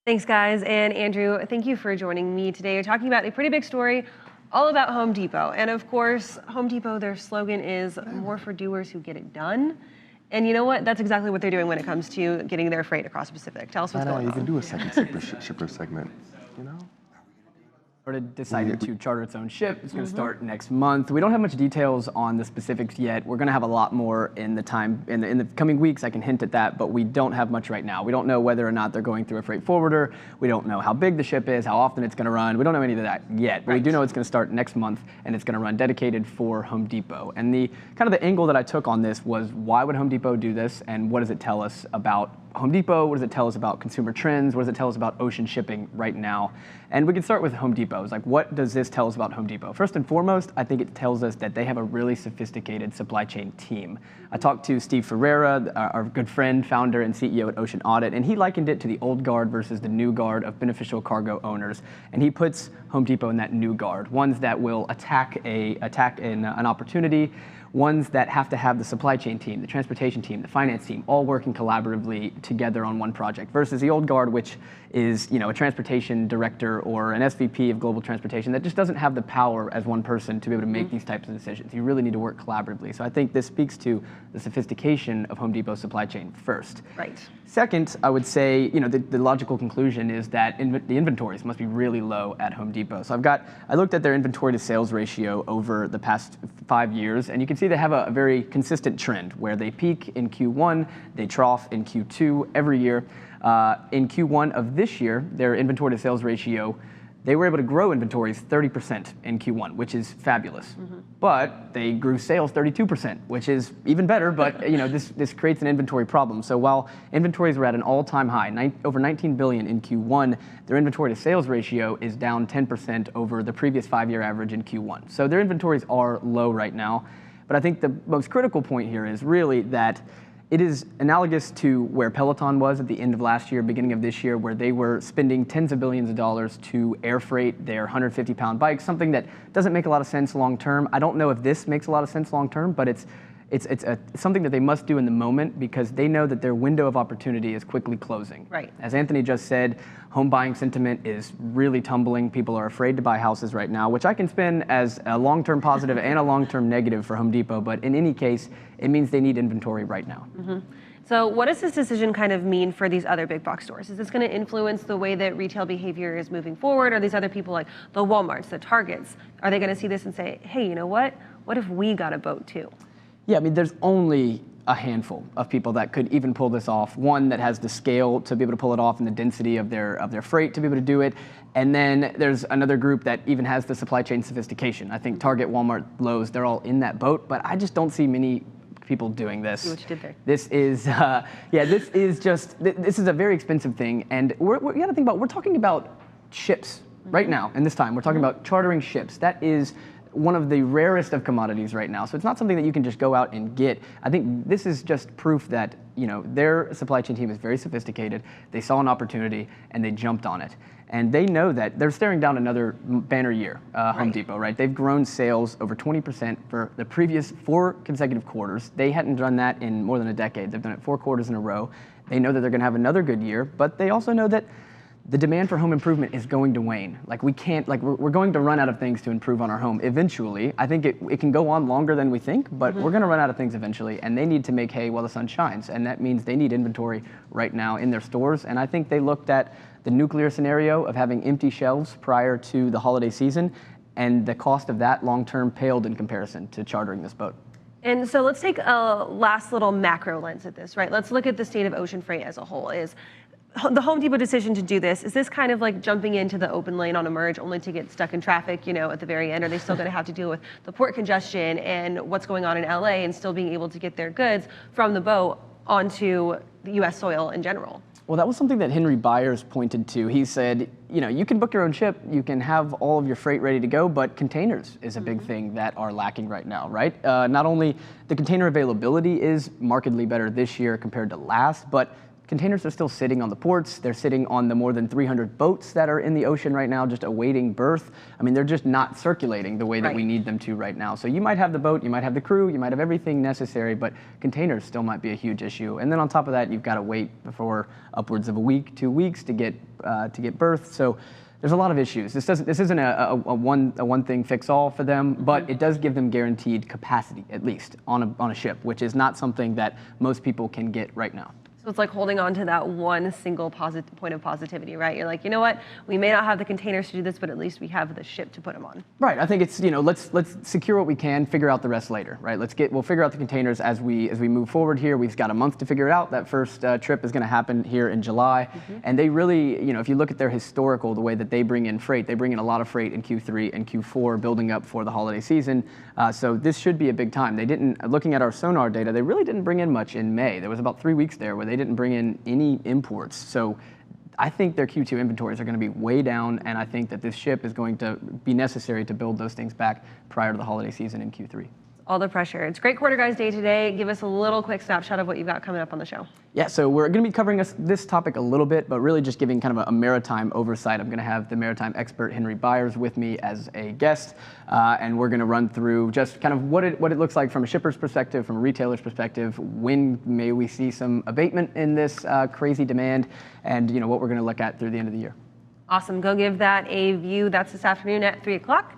Thanks, guys. And Andrew, thank you for joining me today. We're talking about a pretty big story all about Home Depot. And of course, Home Depot, their slogan is more for doers who get it done. And you know what? That's exactly what they're doing when it comes to getting their freight across the Pacific. Tell us what's going on. You can do a second shipper segment, you know? Decided to charter its own ship. It's going to start next month. We don't have much details on the specifics yet. We're going to have a lot more in the coming weeks. I can hint at that, but we don't have much right now. We don't know whether or not they're going through a freight forwarder. We don't know how big the ship is, how often it's going to run. We don't know any of that yet, but we do know it's going to start next month, and it's going to run dedicated for Home Depot. And the angle that I took on this was, why would Home Depot do this, and what does it tell us about Home Depot? What does it tell us about consumer trends? What does it tell us about ocean shipping right now? And we can start with Home Depot. It's like, what does this tell us about Home Depot? First and foremost, I think it tells us that they have a really sophisticated supply chain team. I talked to Steve Ferreira, our good friend, founder and CEO at Ocean Audit, and he likened it to the old guard versus the new guard of beneficial cargo owners. And he puts Home Depot in that new guard, ones that will attack an opportunity, ones that have to have the supply chain team, the transportation team, the finance team, all working collaboratively together on one project, versus the old guard, which is a transportation director or an SVP of global transportation that just doesn't have the power as one person to be able to make these types of decisions. You really need to work collaboratively. So I think this speaks to the sophistication of Home Depot's supply chain first. Right. Second, I would say, the logical conclusion is that the inventories must be really low at Home Depot. So I looked at their inventory to sales ratio over the past 5 years, and you can see they have a very consistent trend where they peak in Q1, they trough in Q2 every year. In Q1 of this year, their inventory to sales ratio, they were able to grow inventories 30% in Q1, which is fabulous. But they grew sales 32%, which is even better, but this creates an inventory problem. So while inventories were at an all-time high, over 19 billion in Q1, their inventory to sales ratio is down 10% over the previous 5-year average in Q1. So their inventories are low right now. But I think the most critical point here is really that it is analogous to where Peloton was at the end of last year, beginning of this year, where they were spending tens of billions of dollars to air freight their 150-pound bikes, something that doesn't make a lot of sense long term. I don't know if this makes a lot of sense long term, but it's something that they must do in the moment because they know that their window of opportunity is quickly closing. Right. As Anthony just said, home buying sentiment is really tumbling. People are afraid to buy houses right now, which I can spin as a long-term positive and a long-term negative for Home Depot. But in any case, it means they need inventory right now. So what does this decision kind of mean for these other big box stores? Is this going to influence the way that retail behavior is moving forward? Are these other people like the Walmarts, the Targets, are they going to see this and say, hey, you know what? What if we got a boat too? Yeah, I mean, there's only a handful of people that could even pull this off. One that has the scale to be able to pull it off and the density of their freight to be able to do it. And then there's another group that even has the supply chain sophistication. I think Target, Walmart, Lowe's, they're all in that boat, but I just don't see many people doing this. See what you did there. This is, this is a very expensive thing. And you got to think about, we're talking about ships right now, in this time. We're talking about chartering ships. That is one of the rarest of commodities right now. So it's not something that you can just go out and get. I think this is just proof that their supply chain team is very sophisticated. They saw an opportunity and they jumped on it. And they know that they're staring down another banner year, Home Depot, right? They've grown sales over 20% for the previous 4 consecutive quarters. They hadn't done that in more than a decade. They've done it 4 quarters in a row. They know that they're gonna have another good year, but they also know that the demand for home improvement is going to wane. We're going to run out of things to improve on our home eventually. I think it can go on longer than we think, but we're gonna run out of things eventually, and they need to make hay while the sun shines, and that means they need inventory right now in their stores, and I think they looked at the nuclear scenario of having empty shelves prior to the holiday season, and the cost of that long-term paled in comparison to chartering this boat. And so let's take a last little macro lens at this, right? Let's look at the state of ocean freight as a whole. Is the Home Depot decision to do this, is this kind of like jumping into the open lane on a merge only to get stuck in traffic, at the very end? Are they still going to have to deal with the port congestion and what's going on in LA and still being able to get their goods from the boat onto the US soil in general? Well, that was something that Henry Byers pointed to. He said, you can book your own ship, you can have all of your freight ready to go, but containers is a big thing that are lacking right now, right? Not only the container availability is markedly better this year compared to last, but containers are still sitting on the ports. They're sitting on the more than 300 boats that are in the ocean right now, just awaiting berth. I mean, they're just not circulating the way that we need them to right now. So you might have the boat, you might have the crew, you might have everything necessary, but containers still might be a huge issue. And then on top of that, you've got to wait for upwards of a week, 2 weeks to get berth. So there's a lot of issues. This isn't a one thing fix all for them, but it does give them guaranteed capacity, at least on a ship, which is not something that most people can get right now. So it's like holding on to that one single point of positivity, right? You're like, you know what? We may not have the containers to do this, but at least we have the ship to put them on. Right. I think it's, let's secure what we can, figure out the rest later, right? We'll figure out the containers as we move forward here. We've got a month to figure it out. That first trip is going to happen here in July. And they really, if you look at their historical, the way that they bring in freight, they bring in a lot of freight in Q3 and Q4, building up for the holiday season. So this should be a big time. They didn't, looking at our sonar data, they really didn't bring in much in May. There was about 3 weeks there where they didn't bring in any imports. So I think their Q2 inventories are going to be way down, and I think that this ship is going to be necessary to build those things back prior to the holiday season in Q3. All the pressure. It's Great Quarter Guys Day today. Give us a little quick snapshot of what you've got coming up on the show. Yeah, so we're going to be covering this topic a little bit, but really just giving kind of a maritime oversight. I'm going to have the maritime expert Henry Byers with me as a guest, and we're going to run through just kind of what it looks like from a shipper's perspective, from a retailer's perspective, when may we see some abatement in this crazy demand, and what we're going to look at through the end of the year. Awesome. Go give that a view. That's this afternoon at 3 o'clock.